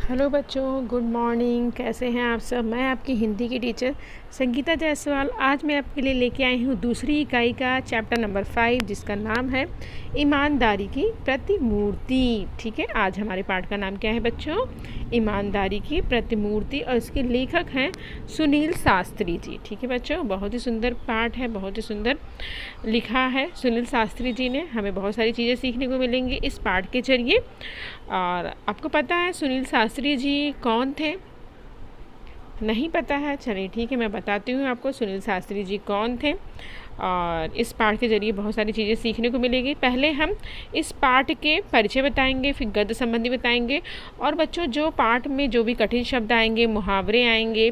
Hello बच्चों, good morning. कैसे हैं आप सब। मैं आपकी हिंदी की टीचर संगीता जायसवाल आज मैं आपके लिए लेके आई हूँ दूसरी इकाई का चैप्टर नंबर 5 जिसका नाम है ईमानदारी की प्रतिमूर्ति। ठीक है, आज हमारे पाठ का नाम क्या है बच्चों? ईमानदारी की प्रतिमूर्ति, और इसके लेखक हैं सुनील शास्त्री जी। ठीक है बच्चों, बहुत ही सुंदर पाठ है, बहुत ही सुंदर लिखा है सुनील शास्त्री जी ने। हमें बहुत सारी चीज़ें सीखने को मिलेंगी इस पाठ के जरिए। और आपको पता है सुनील शास्त्री जी कौन थे? नहीं पता है? चलिए ठीक है, मैं बताती हूँ आपको सुनील शास्त्री जी कौन थे। और इस पाठ के ज़रिए बहुत सारी चीज़ें सीखने को मिलेगी। पहले हम इस पाठ के परिचय बताएंगे, फिर गद्य संबंधी बताएंगे, और बच्चों जो पाठ में जो भी कठिन शब्द आएंगे, मुहावरे आएंगे,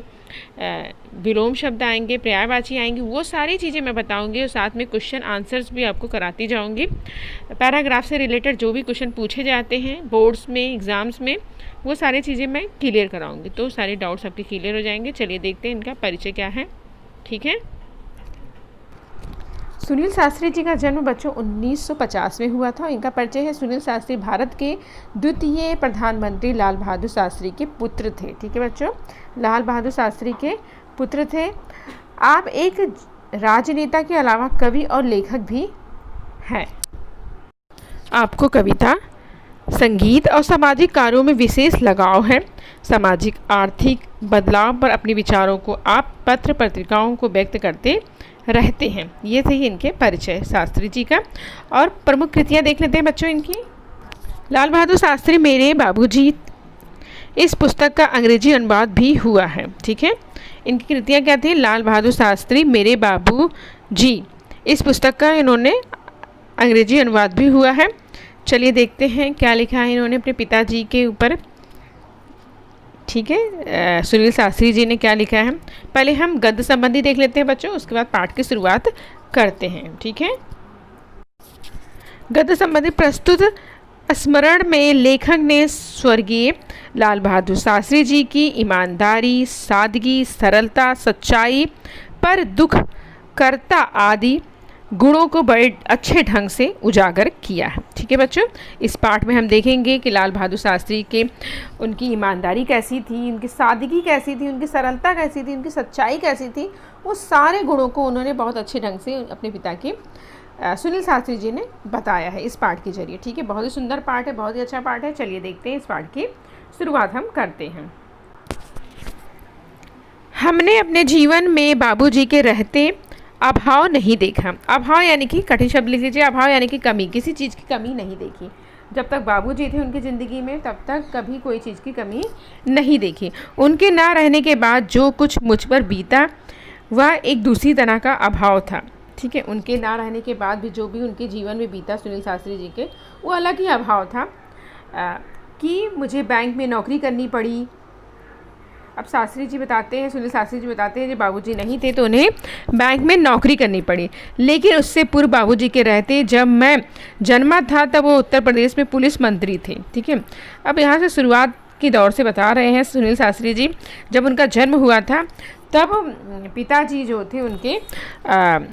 विलोम शब्द आएंगे, पर्यायवाची आएंगे, वो सारी चीज़ें मैं बताऊंगी। और साथ में क्वेश्चन आंसर्स भी आपको कराती जाऊंगी। पैराग्राफ से रिलेटेड जो भी क्वेश्चन पूछे जाते हैं बोर्ड्स में, एग्ज़ाम्स में, वो सारी चीज़ें मैं क्लियर कराऊंगी, तो सारे डाउट्स आपके क्लियर हो जाएंगे। चलिए देखते हैं इनका परिचय क्या है। ठीक है, सुनील शास्त्री जी का जन्म बच्चों 1950 में हुआ था। इनका परिचय है। सुनील शास्त्री भारत के द्वितीय प्रधानमंत्री लाल बहादुर शास्त्री के पुत्र थे। ठीक है बच्चों, लाल बहादुर शास्त्री के पुत्र थे। आप एक राजनेता के अलावा कवि और लेखक भी हैं। आपको कविता, संगीत और सामाजिक कार्यों में विशेष लगाव है। सामाजिक आर्थिक बदलाव पर अपने विचारों को आप पत्र पत्रिकाओं को व्यक्त करते रहते हैं। ये थे इनके परिचय शास्त्री जी का। और प्रमुख कृतियाँ देख लेते हैं बच्चों इनकी। लाल बहादुर शास्त्री मेरे बाबूजी, इस पुस्तक का अंग्रेजी अनुवाद भी हुआ है। ठीक है, इनकी कृतियाँ क्या थी? लाल बहादुर शास्त्री मेरे बाबूजी, इस पुस्तक का इन्होंने अंग्रेजी अनुवाद भी हुआ है। चलिए देखते हैं क्या लिखा है इन्होंने अपने पिताजी के ऊपर। ठीक है, सुनील शास्त्री जी ने क्या लिखा है। पहले हम गद्य संबंधी देख लेते हैं बच्चों, उसके बाद पाठ की शुरुआत करते हैं। ठीक है, गद्य संबंधी प्रस्तुत स्मरण में लेखक ने स्वर्गीय लाल बहादुर शास्त्री जी की ईमानदारी, सादगी, सरलता, सच्चाई पर दुख कर्ता आदि गुणों को बड़े अच्छे ढंग से उजागर किया है। ठीक है बच्चों, इस पाठ में हम देखेंगे कि लाल बहादुर शास्त्री के उनकी ईमानदारी कैसी थी, उनकी सादगी कैसी थी, उनकी सरलता कैसी थी, उनकी सच्चाई कैसी थी। वो सारे गुणों को उन्होंने बहुत अच्छे ढंग से अपने पिता के सुनील शास्त्री जी ने बताया है इस पाठ के जरिए। ठीक है, बहुत ही सुंदर पाठ है, बहुत ही अच्छा पाठ है। चलिए देखते हैं, इस पाठ की शुरुआत हम करते हैं। हमने अपने जीवन में बाबूजी के रहते अभाव नहीं देखा। अभाव यानी कि कठिन शब्द लिख लीजिए। अभाव यानी कि कमी, किसी चीज़ की कमी नहीं देखी। जब तक बाबूजी थे उनकी ज़िंदगी में तब तक कभी कोई चीज़ की कमी नहीं देखी। उनके ना रहने के बाद जो कुछ मुझ पर बीता वह एक दूसरी तरह का अभाव था। ठीक है, उनके ना रहने के बाद भी जो भी उनके जीवन में बीता सुनील शास्त्री जी के, वो अलग ही अभाव था। कि मुझे बैंक में नौकरी करनी पड़ी। अब शास्त्री जी बताते हैं, सुनील शास्त्री जी बताते हैं जब बाबूजी नहीं थे तो उन्हें बैंक में नौकरी करनी पड़ी। लेकिन उससे पूर्व बाबूजी के रहते जब मैं जन्मा था तब वो उत्तर प्रदेश में पुलिस मंत्री थे। ठीक है, अब यहाँ से शुरुआत के दौर से बता रहे हैं सुनील शास्त्री जी। जब उनका जन्म हुआ था तब पिताजी जो थे उनके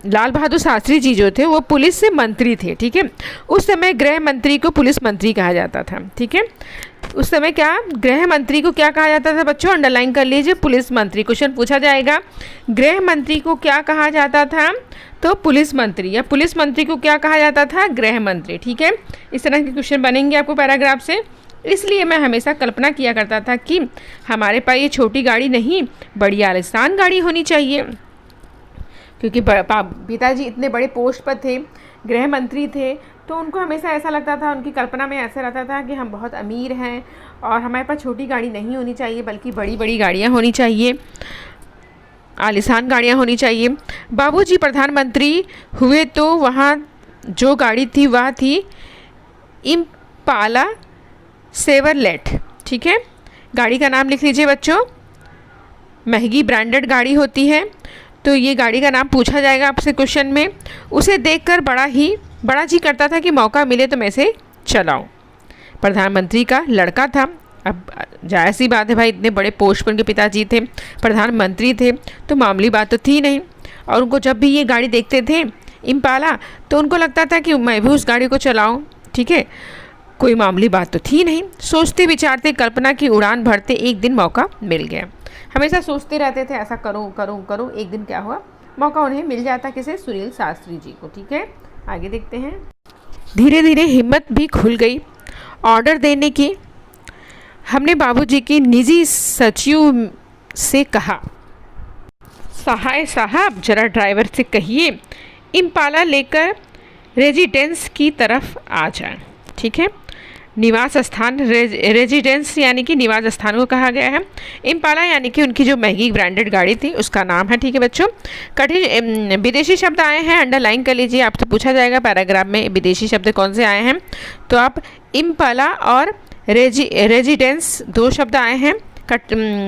लाल बहादुर शास्त्री जी जो थे वो पुलिस से मंत्री थे। ठीक है, उस समय गृह मंत्री को पुलिस मंत्री कहा जाता था। ठीक है, उस समय क्या गृह मंत्री को क्या कहा जाता था बच्चों? अंडरलाइन कर लीजिए, पुलिस मंत्री। क्वेश्चन पूछा जाएगा, गृह मंत्री को क्या कहा जाता था? तो पुलिस मंत्री। या पुलिस मंत्री को क्या कहा जाता था? गृह मंत्री। ठीक है, इस तरह के क्वेश्चन बनेंगे आपको पैराग्राफ से। इसलिए मैं हमेशा कल्पना किया करता था कि हमारे पास ये छोटी गाड़ी नहीं, बड़ी आलीशान गाड़ी होनी चाहिए। क्योंकि पिताजी इतने बड़े पोस्ट पर थे, गृह मंत्री थे, तो उनको हमेशा ऐसा लगता था, उनकी कल्पना में ऐसा रहता था कि हम बहुत अमीर हैं और हमारे पास छोटी गाड़ी नहीं होनी चाहिए बल्कि बड़ी बड़ी गाड़ियाँ होनी चाहिए, आलीशान गाड़ियाँ होनी चाहिए। बाबूजी प्रधानमंत्री हुए तो वहाँ जो गाड़ी थी वह थी इम्पाला सेवरलेट। ठीक है, गाड़ी का नाम लिख लीजिए बच्चों। महंगी ब्रांडेड गाड़ी होती है, तो ये गाड़ी का नाम पूछा जाएगा आपसे क्वेश्चन में। उसे देखकर बड़ा जी करता था कि मौका मिले तो मैं इसे चलाऊं। प्रधानमंत्री का लड़का था। अब जायज़ सी बात है भाई, इतने बड़े पोस्ट पर उनके पिताजी थे, प्रधानमंत्री थे, तो मामूली बात तो थी नहीं। और उनको जब भी ये गाड़ी देखते थे इम्पाला, तो उनको लगता था कि मैं भी उस गाड़ी को चलाऊं। ठीक है, कोई मामूली बात तो थी नहीं। सोचते विचारते कल्पना की उड़ान भरते एक दिन मौका मिल गया। हमेशा सोचते रहते थे ऐसा करूं करूं करूं, एक दिन क्या हुआ, मौका उन्हें मिल जाता। किसे? सुनील शास्त्री जी को। ठीक है, आगे देखते हैं। धीरे धीरे हिम्मत भी खुल गई ऑर्डर देने की। हमने बाबूजी की निजी सचिव से कहा, सहाय साहब जरा ड्राइवर से कहिए इम्पाला लेकर रेजिडेंस की तरफ आ जाए। ठीक है, निवास स्थान रेजिडेंस यानी कि निवास स्थान को कहा गया है। इम्पाला यानी कि उनकी जो महंगी ब्रांडेड गाड़ी थी उसका नाम है। ठीक है बच्चों, कठिन विदेशी शब्द आए हैं, अंडरलाइन कर लीजिए। आपसे पूछा जाएगा पैराग्राफ में विदेशी शब्द कौन से आए हैं, तो आप इम्पाला और रेजिडेंस दो शब्द आए हैं,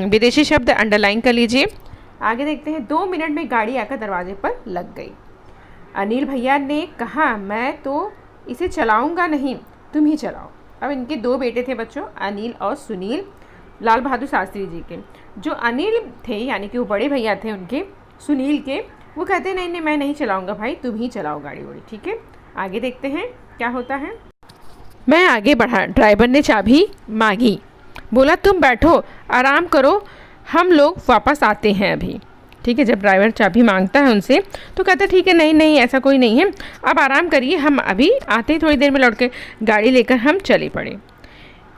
विदेशी शब्द अंडरलाइन कर लीजिए। आगे देखते हैं। 2 मिनट में गाड़ी आकर दरवाजे पर लग गई। अनिल भैया ने कहा, मैं तो इसे चलाऊंगा नहीं, तुम ही चलाओ। अब इनके 2 बेटे थे बच्चों, अनिल और सुनील, लाल बहादुर शास्त्री जी के। जो अनिल थे यानी कि वो बड़े भैया थे उनके, सुनील के, वो कहते नहीं नहीं मैं नहीं चलाऊंगा भाई, तुम ही चलाओ गाड़ी वाड़ी। ठीक है, आगे देखते हैं क्या होता है। मैं आगे बढ़ा। ड्राइवर ने चाबी मांगी, बोला तुम बैठो आराम करो, हम लोग वापस आते हैं अभी। ठीक है, जब ड्राइवर चाबी मांगता है उनसे तो कहता है ठीक है, नहीं नहीं ऐसा कोई नहीं है, अब आराम करिए, हम अभी आते हैं, थोड़ी देर में लौट के। गाड़ी लेकर हम चले पड़े।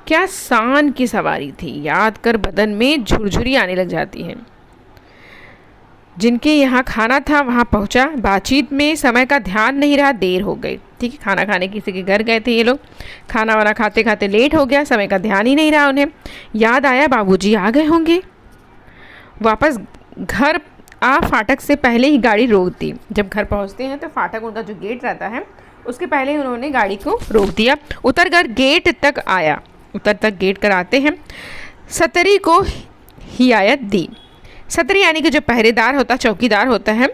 क्या शान की सवारी थी, याद कर बदन में झुरझुरी आने लग जाती है। जिनके यहाँ खाना था वहाँ पहुँचा, बातचीत में समय का ध्यान नहीं रहा, देर हो गई। ठीक है, खाना खाने किसी के घर गए थे ये लोग, खाना वाना खाते खाते लेट हो गया, समय का ध्यान ही नहीं रहा उन्हें। याद आया बाबूजी आ गए होंगे। वापस घर आ फाटक से पहले ही गाड़ी रोक दी। जब घर पहुंचते हैं तो फाटक उनका जो गेट रहता है उसके पहले ही उन्होंने गाड़ी को रोक दिया। उतर कर गेट तक आया, उतर तक गेट कर आते हैं। सतरी को हिदायत दी। सतरी यानी कि जो पहरेदार होता, चौकीदार होता है,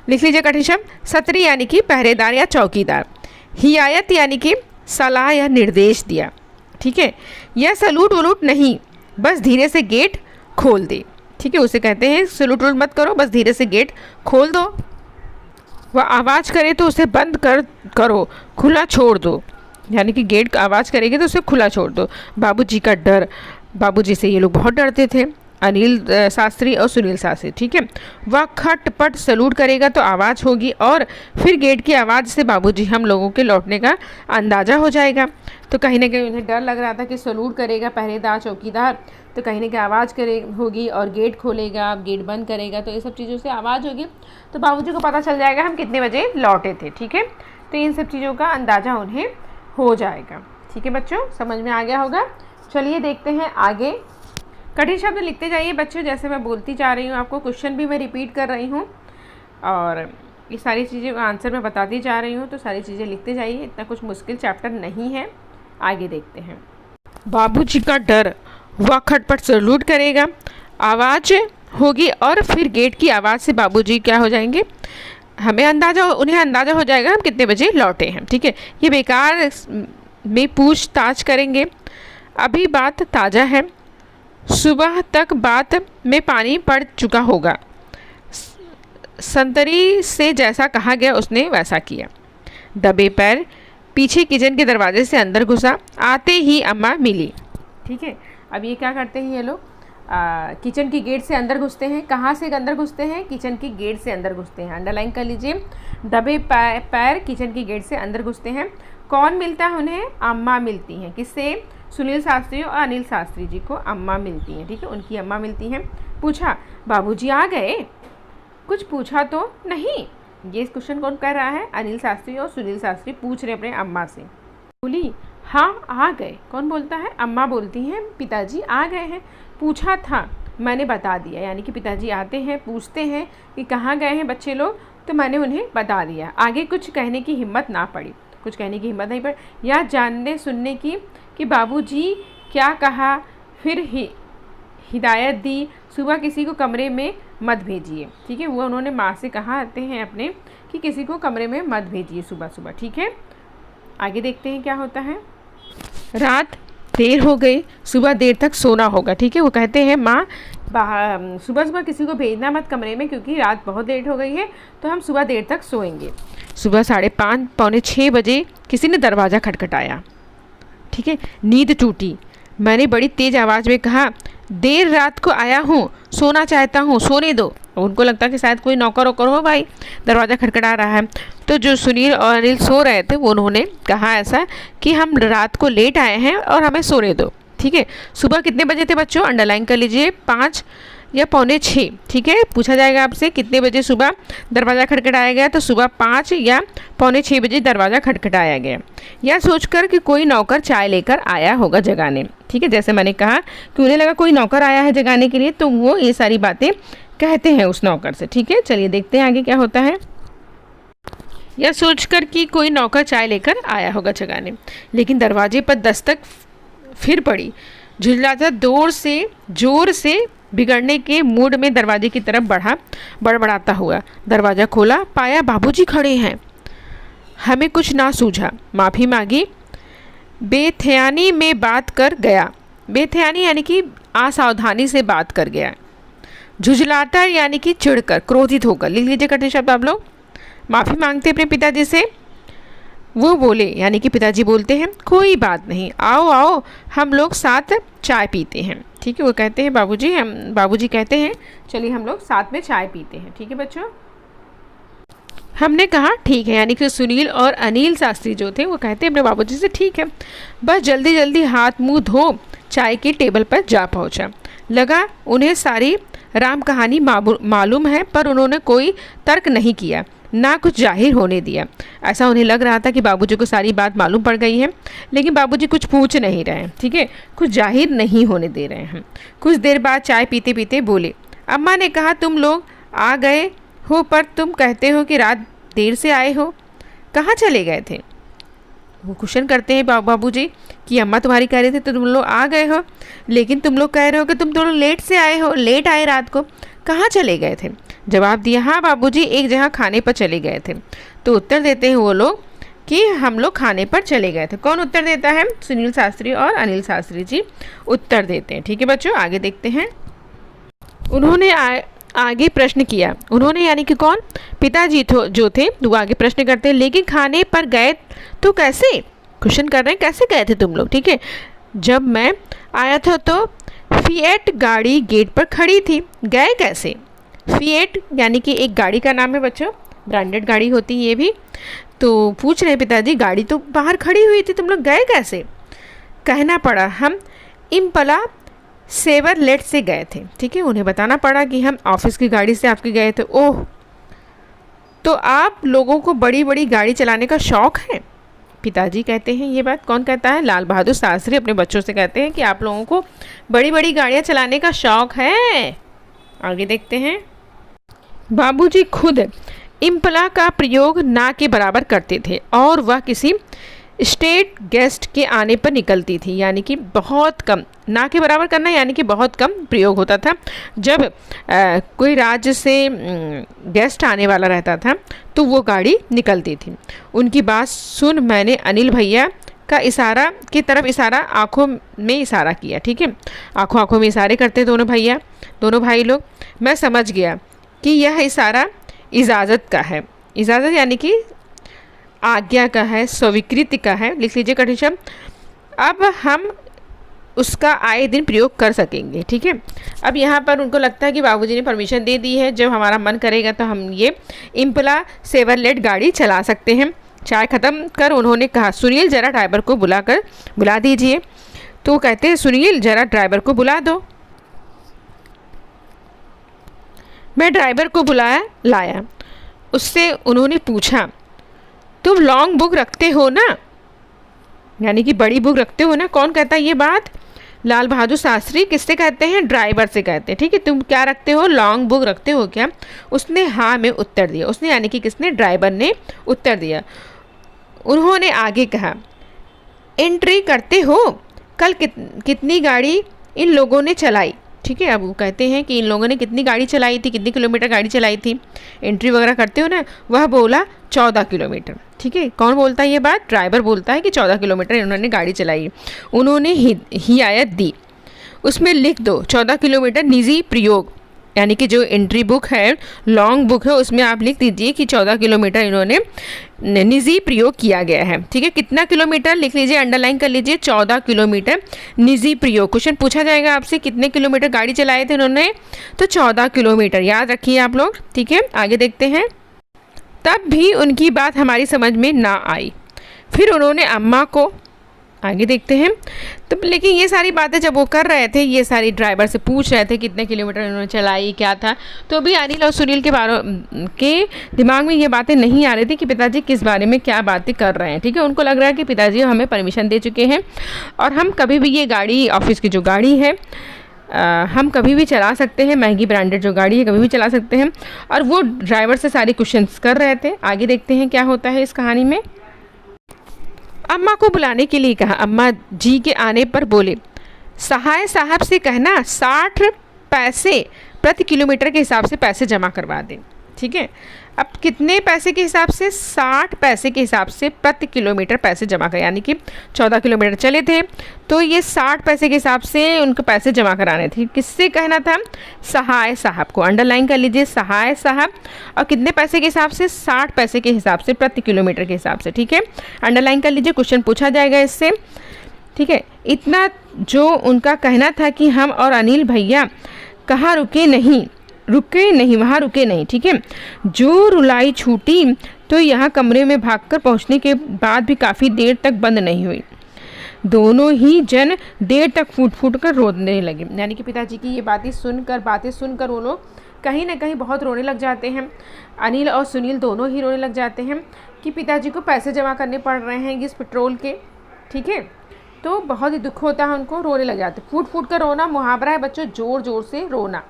लिख लीजिए कठिन शब्द। सतरी यानी कि पहरेदार या चौकीदार। हिदायत यानी कि सलाह या निर्देश दिया। ठीक है, यह सलूट वलूट नहीं, बस धीरे से गेट खोल दे। ठीक है, उसे कहते हैं सलूट वलूट मत करो, बस धीरे से गेट खोल दो। वह आवाज़ करे तो उसे बंद करो, खुला छोड़ दो। यानी कि गेट आवाज़ करेगी तो उसे खुला छोड़ दो। बाबूजी का डर, बाबूजी से ये लोग बहुत डरते थे, अनिल शास्त्री और सुनील शास्त्री। ठीक है, वह खटपट सलूट करेगा तो आवाज़ होगी और फिर गेट की आवाज़ से बाबूजी हम लोगों के लौटने का अंदाज़ा हो जाएगा। तो कहीं ना कहीं उन्हें डर लग रहा था कि सलूट करेगा पहरेदार चौकीदार तो कहीं ना कहीं आवाज़ होगी और गेट खोलेगा, गेट बंद करेगा, तो ये सब चीज़ों से आवाज़ होगी तो बाबूजी को पता चल जाएगा हम कितने बजे लौटे थे। ठीक है, तो इन सब चीज़ों का अंदाज़ा उन्हें हो जाएगा। ठीक है बच्चों, समझ में आ गया होगा। चलिए देखते हैं आगे। कठिन शब्द लिखते जाइए बच्चों, जैसे मैं बोलती जा रही हूँ, आपको क्वेश्चन भी मैं रिपीट कर रही हूँ और ये सारी चीज़ें आंसर मैं बताती जा रही हूँ, तो सारी चीज़ें लिखते जाइए, इतना कुछ मुश्किल चैप्टर नहीं है। आगे देखते हैं। बाबूजी का डर, वह खटपट सलूट करेगा, आवाज़ होगी और फिर गेट की आवाज़ से बाबूजी क्या हो जाएंगे, उन्हें अंदाज़ा हो जाएगा हम कितने बजे लौटे हैं। ठीक है, ये बेकार में पूछताछ करेंगे, अभी बात ताज़ा है, सुबह तक बात में पानी पड़ चुका होगा। संतरी से जैसा कहा गया उसने वैसा किया। दबे पैर पीछे किचन के दरवाजे से अंदर घुसा, आते ही अम्मा मिली। ठीक है, अब ये क्या करते हैं ये लोग, किचन की गेट से अंदर घुसते हैं। कहाँ से अंदर घुसते हैं? किचन की गेट से अंदर घुसते हैं। अंडरलाइन कर लीजिए, दबे पैर किचन की गेट से अंदर घुसते हैं। कौन मिलता है उन्हें? अम्मा मिलती हैं। किससे? सुनील शास्त्री और अनिल शास्त्री जी को अम्मा मिलती हैं। ठीक है, उनकी अम्मा मिलती हैं। पूछा, बाबूजी आ गए? कुछ पूछा तो नहीं। ये क्वेश्चन कौन कर रहा है? अनिल शास्त्री और सुनील शास्त्री पूछ रहे अपने अम्मा से। बोली, हाँ आ गए। कौन बोलता है? अम्मा बोलती हैं, पिताजी आ गए हैं। पूछा था, मैंने बता दिया। यानी कि पिताजी आते हैं, पूछते हैं कि कहाँ गए हैं बच्चे लोग, तो मैंने उन्हें बता दिया। आगे कुछ कहने की हिम्मत ना पड़ी, कुछ कहने की हिम्मत नहीं पड़ी, या जानने सुनने की कि बाबूजी क्या कहा, फिर हिदायत दी, सुबह किसी को कमरे में मत भेजिए। ठीक है, वो उन्होंने माँ से कहा आते हैं अपने कि किसी को कमरे में मत भेजिए सुबह सुबह। ठीक है, आगे देखते हैं क्या होता है। रात देर हो गई, सुबह देर तक सोना होगा। ठीक है, वो कहते हैं माँ सुबह सुबह किसी को भेजना मत कमरे में, क्योंकि रात बहुत लेट हो गई है, तो हम सुबह देर तक सोएंगे। सुबह 5:30 पौने 6 बजे किसी ने दरवाज़ा खटखटाया। ठीक है। नींद टूटी, मैंने बड़ी तेज़ आवाज़ में कहा, देर रात को आया हूँ, सोना चाहता हूँ, सोने दो। उनको लगता कि शायद कोई नौकर वोकर हो भाई, दरवाज़ा खटखटा रहा है। तो जो सुनील और अनिल सो रहे थे वो उन्होंने कहा ऐसा कि हम रात को लेट आए हैं और हमें सोने दो, ठीक है। सुबह कितने बजे थे बच्चों, अंडरलाइन कर लीजिए, 5 या 5:45, ठीक है। पूछा जाएगा आपसे कितने बजे सुबह दरवाज़ा खटखटाया गया, तो सुबह 5 या 5:45 बजे दरवाज़ा खटखटाया गया। यह सोचकर कि कोई नौकर चाय लेकर आया होगा जगाने, ठीक है। जैसे मैंने कहा कि उन्हें लगा कोई नौकर आया है जगाने के लिए, तो वो ये सारी बातें कहते हैं उस नौकर से, ठीक है। चलिए देखते हैं आगे क्या होता है। यह सोचकर कि कोई नौकर चाय लेकर आया होगा जगाने, लेकिन दरवाजे पर दस्तक फिर पड़ी। झुंझलाता जोर से बिगड़ने के मूड में दरवाजे की तरफ बड़बड़ाता हुआ दरवाज़ा खोला, पाया बाबूजी खड़े हैं। हमें कुछ ना सूझा, माफ़ी मांगी, बेध्यानी में बात कर गया। बेध्यानी यानी कि असावधानी से बात कर गया। झुंझलाता यानी कि चिढ़कर, क्रोधित होकर, लिख लीजिए कठिन शब्द आप लोग। माफ़ी मांगते अपने पिताजी से। वो बोले यानी कि पिताजी बोलते हैं, कोई बात नहीं, आओ आओ हम लोग साथ चाय पीते हैं, ठीक है। वो कहते हैं बाबूजी कहते हैं चलिए हम लोग साथ में चाय पीते हैं, ठीक है बच्चों। हमने कहा ठीक है, यानी कि सुनील और अनिल शास्त्री जो थे वो कहते हैं अपने बाबूजी से ठीक है। बस जल्दी जल्दी हाथ मुंह धो चाय की टेबल पर जा पहुंचा। लगा उन्हें सारी राम कहानी मालूम है, पर उन्होंने कोई तर्क नहीं किया, ना कुछ जाहिर होने दिया। ऐसा उन्हें लग रहा था कि बाबूजी को सारी बात मालूम पड़ गई है, लेकिन बाबूजी कुछ पूछ नहीं रहे हैं, ठीक है, कुछ जाहिर नहीं होने दे रहे हैं। कुछ देर बाद चाय पीते पीते बोले, अम्मा ने कहा तुम लोग आ गए हो, पर तुम कहते हो कि रात देर से आए हो, कहाँ चले गए थे। वो क्वेश्चन करते हैं बाबूजी कि अम्मा तुम्हारी कह रहे थे तो तुम लोग आ गए हो, लेकिन तुम लोग कह रहे हो कि तुम दोनों लेट से आए हो, लेट आए रात को, कहाँ चले गए थे। जवाब दिया, हाँ बाबूजी एक जगह खाने पर चले गए थे। तो उत्तर देते हैं वो लोग कि हम लोग खाने पर चले गए थे। कौन उत्तर देता है, सुनील शास्त्री और अनिल शास्त्री जी उत्तर देते हैं, ठीक है बच्चों। आगे देखते हैं। उन्होंने आगे प्रश्न किया, उन्होंने यानी कि कौन, पिताजी जो थे वो आगे प्रश्न करते हैं, लेकिन खाने पर गए तो कैसे, क्वेश्चन कर रहे हैं कैसे गए थे तुम लोग, ठीक है। जब मैं आया था तो फिएट गाड़ी गेट पर खड़ी थी, गए कैसे। फिएट यानी कि एक गाड़ी का नाम है बच्चों, ब्रांडेड गाड़ी होती है ये भी। तो पूछ रहे पिताजी गाड़ी तो बाहर खड़ी हुई थी, तुम लोग गए कैसे। कहना पड़ा हम इम्पला सेवरलेट से गए थे, ठीक है। उन्हें बताना पड़ा कि हम ऑफिस की गाड़ी से आपके गए थे। ओह, तो आप लोगों को बड़ी बड़ी गाड़ी चलाने का शौक़ है। पिताजी कहते हैं, ये बात कौन कहता है, लाल बहादुर शास्त्री अपने बच्चों से कहते हैं कि आप लोगों को बड़ी बड़ी गाड़ियाँ चलाने का शौक़ है। आगे देखते हैं। बाबूजी खुद इम्पला का प्रयोग ना के बराबर करते थे और वह किसी स्टेट गेस्ट के आने पर निकलती थी, यानी कि बहुत कम, ना के बराबर करना यानी कि बहुत कम प्रयोग होता था। जब कोई राज्य से गेस्ट आने वाला रहता था तो वो गाड़ी निकलती थी। उनकी बात सुन मैंने अनिल भैया का इशारा की तरफ इशारा, आँखों में इशारा किया, ठीक है। आँखों में इशारे करते दोनों भाई लोग। मैं समझ गया कि यह इशारा इजाज़त का है। इजाज़त यानी कि आज्ञा का है, स्वीकृति का है, लिख लीजिए कठिन शब्द। अब हम उसका आए दिन प्रयोग कर सकेंगे, ठीक है। अब यहाँ पर उनको लगता है कि बाबूजी ने परमिशन दे दी है, जब हमारा मन करेगा तो हम ये इम्पला सेवरलेट गाड़ी चला सकते हैं। चाय ख़त्म कर उन्होंने कहा, सुनील ज़रा ड्राइवर को बुला दीजिए। तो कहते हैं, सुनील ज़रा ड्राइवर को बुला दो। मैं ड्राइवर को लाया। उससे उन्होंने पूछा, तुम लॉन्ग बुक रखते हो ना, यानी कि बड़ी बुक रखते हो ना। कौन कहता है ये बात, लाल बहादुर शास्त्री। किससे कहते हैं, ड्राइवर से कहते हैं, ठीक है। तुम क्या रखते हो, लॉन्ग बुक रखते हो क्या। उसने हाँ में उत्तर दिया। उसने यानी कि किसने, ड्राइवर ने उत्तर दिया। उन्होंने आगे कहा, एंट्री करते हो, कल कितनी गाड़ी इन लोगों ने चलाई, ठीक है। अब वो कहते हैं कि इन लोगों ने कितनी गाड़ी चलाई थी, कितनी किलोमीटर गाड़ी चलाई थी, एंट्री वगैरह करते हो ना। वह बोला 14 किलोमीटर, ठीक है। कौन बोलता है ये बात, ड्राइवर बोलता है कि 14 किलोमीटर इन्होंने गाड़ी चलाई। उन्होंने हिदायत दी, उसमें लिख दो 14 किलोमीटर निजी प्रयोग, यानी कि जो एंट्री बुक है, लॉन्ग बुक है, उसमें आप लिख दीजिए कि 14 किलोमीटर इन्होंने निजी प्रयोग किया गया है। ठीक है, कितना किलोमीटर लिख लीजिए, अंडरलाइन कर लीजिए, 14 किलोमीटर निजी प्रयोग। क्वेश्चन पूछा जाएगा आपसे कितने किलोमीटर गाड़ी चलाए थे उन्होंने, तो 14 किलोमीटर, याद रखिए आप लोग। ठीक है, आगे देखते हैं। तब भी उनकी बात हमारी समझ में ना आई, फिर उन्होंने अम्मा को, आगे देखते हैं। तो लेकिन ये सारी बातें जब वो कर रहे थे, ये सारी ड्राइवर से पूछ रहे थे कितने किलोमीटर उन्होंने चलाई, क्या था, तो भी अनिल और सुनील के दिमाग में ये बातें नहीं आ रही थी कि पिताजी किस बारे में क्या बातें कर रहे हैं। ठीक है, उनको लग रहा है कि पिताजी हमें परमिशन दे चुके हैं और हम कभी भी ये गाड़ी, ऑफिस की जो गाड़ी है, हम कभी भी चला सकते हैं, महंगी ब्रांडेड जो गाड़ी है कभी भी चला सकते हैं। और वो ड्राइवर से सारे क्वेश्चंस कर रहे थे। आगे देखते हैं क्या होता है इस कहानी में। अम्मा को बुलाने के लिए कहा। अम्मा जी के आने पर बोले, सहाय साहब से कहना 60 पैसे प्रति किलोमीटर के हिसाब से पैसे जमा करवा दें। ठीक है, अब कितने पैसे के हिसाब से, 60 पैसे के हिसाब से प्रति किलोमीटर पैसे जमा कर, यानी कि 14 किलोमीटर चले थे तो ये 60 पैसे के हिसाब से उनको पैसे जमा कराने थे। किससे कहना था, सहाय साहब को, अंडरलाइन कर लीजिए, सहाय साहब। और कितने पैसे के हिसाब से, 60 पैसे के हिसाब से प्रति किलोमीटर के हिसाब से। ठीक है, अंडरलाइन कर लीजिए, क्वेश्चन पूछा जाएगा इससे। ठीक है, इतना जो उनका कहना था कि हम और अनिल भैया कहाँ रुके नहीं, वहाँ रुके नहीं। ठीक है, जो रुलाई छूटी तो यहाँ कमरे में भागकर पहुँचने के बाद भी काफ़ी देर तक बंद नहीं हुई। दोनों ही जन देर तक फूट फूट कर रोने लगे। यानी कि पिताजी की ये बातें सुनकर वो लोग कहीं ना कहीं बहुत रोने लग जाते हैं। अनिल और सुनील दोनों ही रोने लग जाते हैं कि पिताजी को पैसे जमा करने पड़ रहे हैं इस पेट्रोल के। ठीक है, तो बहुत ही दुख होता है उनको, रोने लग जाते। फूट फूट कर रोना मुहावरा है बच्चों, ज़ोर ज़ोर से रोना।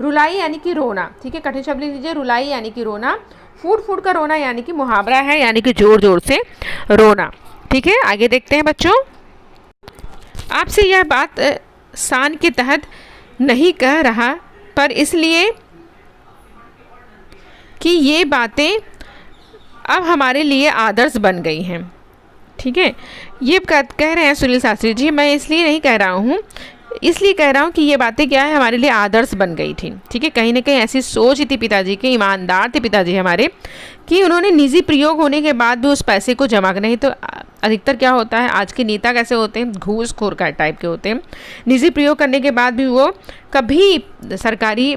रुलाई यानी कि रोना। ठीक है, कठिन शब्द लिख लीजिए, रुलाई यानी कि रोना, फूट फूट कर रोना यानी कि मुहावरा है, यानी कि जोर जोर से रोना। ठीक है, आगे देखते हैं बच्चों। आपसे यह बात शान के तहत नहीं कह रहा, पर इसलिए कि ये बातें अब हमारे लिए आदर्श बन गई हैं। ठीक है, ये कह रहे हैं सुनील शास्त्री जी, मैं इसलिए नहीं कह रहा हूँ, इसलिए कह रहा हूँ कि ये बातें क्या है, हमारे लिए आदर्श बन गई थी। ठीक है, कहीं ना कहीं ऐसी सोच थी पिताजी के, ईमानदार थे पिताजी हमारे, कि उन्होंने निजी प्रयोग होने के बाद भी उस पैसे को जमा करना। नहीं तो अधिकतर क्या होता है, आज के नेता कैसे होते हैं, घूसखोर का टाइप के होते हैं। निजी प्रयोग करने के बाद भी वो कभी सरकारी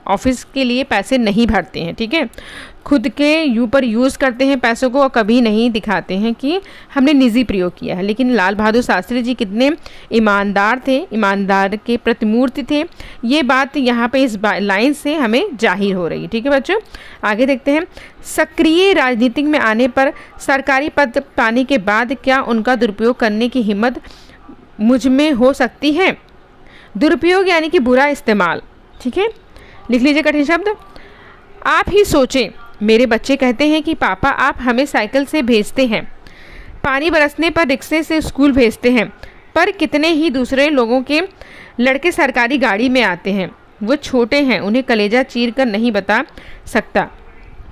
ऑफिस के लिए पैसे नहीं भरते हैं। ठीक है, खुद के ऊपर यूज़ करते हैं पैसों को और कभी नहीं दिखाते हैं कि हमने निजी प्रयोग किया है। लेकिन लाल बहादुर शास्त्री जी कितने ईमानदार थे, ईमानदार के प्रतिमूर्ति थे। ये बात यहाँ पे इस लाइन से हमें जाहिर हो रही है। ठीक है बच्चों, आगे देखते हैं। सक्रिय राजनीति में आने पर सरकारी पद पाने के बाद क्या उनका दुरुपयोग करने की हिम्मत मुझ में हो सकती है। दुरुपयोग यानी कि बुरा इस्तेमाल। ठीक है, लिख लीजिए कठिन शब्द। आप ही सोचें, मेरे बच्चे कहते हैं कि पापा आप हमें साइकिल से भेजते हैं, पानी बरसने पर रिक्शे से स्कूल भेजते हैं, पर कितने ही दूसरे लोगों के लड़के सरकारी गाड़ी में आते हैं। वो छोटे हैं, उन्हें कलेजा चीर कर नहीं बता सकता।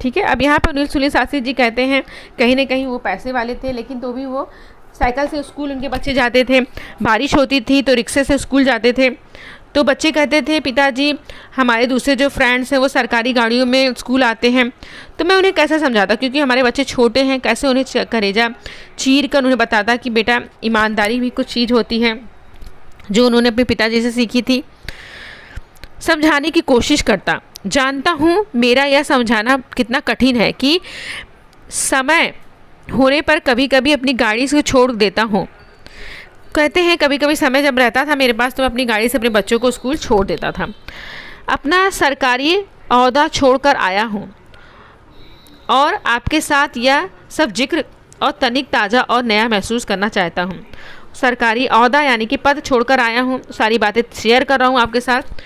ठीक है, अब यहाँ पर सुनील शास्त्री जी कहते हैं कहीं ना कहीं वो पैसे वाले थे, लेकिन तो भी वो साइकिल से स्कूल उनके बच्चे जाते थे। बारिश होती थी तो रिक्शे से स्कूल जाते थे। तो बच्चे कहते थे पिताजी हमारे दूसरे जो फ्रेंड्स हैं वो सरकारी गाड़ियों में स्कूल आते हैं, तो मैं उन्हें कैसे समझाता, क्योंकि हमारे बच्चे छोटे हैं, कैसे उन्हें कलेजा चीर कर उन्हें बताता कि बेटा ईमानदारी भी कुछ चीज़ होती है, जो उन्होंने अपने पिताजी से सीखी थी। समझाने की कोशिश करता। जानता हूँ मेरा यह समझाना कितना कठिन है कि समय होने पर कभी कभी अपनी गाड़ी से छोड़ देता हूँ। कहते हैं कभी कभी समय जब रहता था मेरे पास तो मैं अपनी गाड़ी से अपने बच्चों को स्कूल छोड़ देता था। अपना सरकारी ओहदा छोड़कर आया हूँ और आपके साथ यह सब जिक्र और तनिक ताज़ा और नया महसूस करना चाहता हूँ। सरकारी ओहदा यानी कि पद छोड़कर आया हूँ, सारी बातें शेयर कर रहा हूँ आपके साथ।